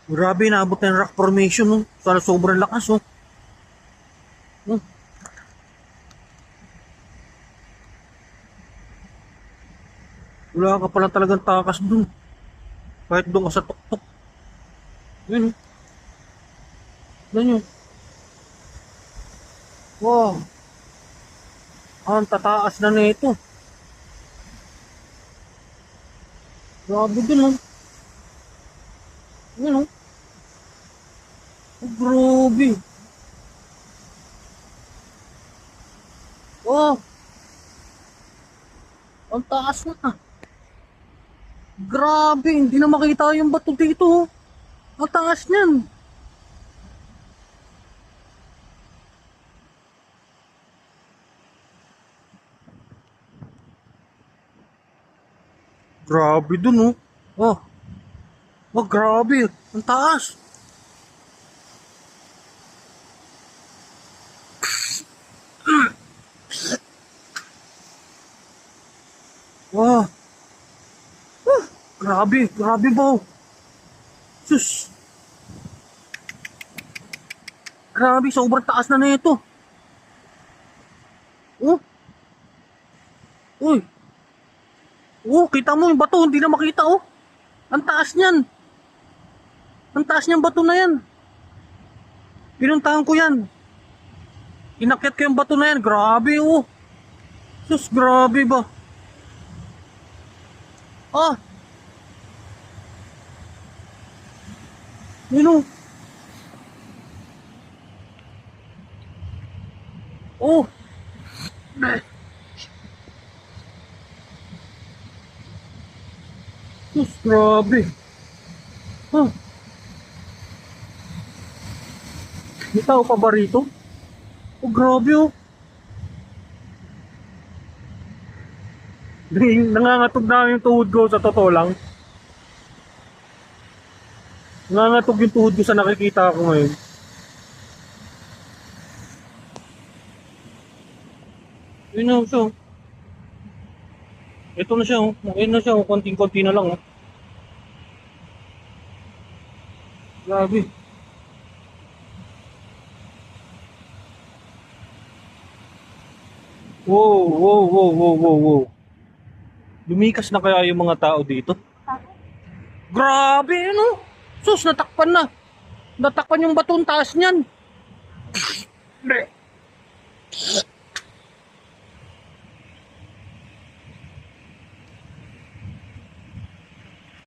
Grabe, naabot na yung rock formation, no? Sana sobrang lakas, oh. Hmm. Wala ka pala talagang takas dun. Kahit doon ka sa tuktok. Yun, oh. Yan yun. Wow. Ang tataas na nito. Grabe dun, oh. Yan, oh. Oh, grabe. Oh, ang taas na. Grabe, hindi na makita yung bato dito, oh. Ang taas niyan. Grabe dun, oh. Oh, oh, grabe. Ang taas. Wow. Grabe, grabe ba? Sus. Grabe, sobrang taas na nito. Oh, uy. Oh, kita mo yung bato, hindi na makita, oh. Ang taas niyan. Ang taas niyang bato na yan. Pinuntahan ko yan. Inakyat ko yung bato na yan. Grabe, oh. Sus, grabe ba? Ah, yun, oh. Oh. Sus, grabe. Ah, may tao pa ba rito? Oh, grabe, oh. Nangangatog na yung tuhod ko sa totoo lang. Nangangatog yung tuhod ko sa nakikita ko ngayon. Yun na siya, oh. Ito na siya, oh. Ayun na siya, oh. Konting-konti na lang, oh. Grabe. Wow, wow, wow, wow, wow, wow. Lumikas na kaya yung mga tao dito? Grabe, ano? Sus, natakpan na. Natakpan yung baton taas niyan.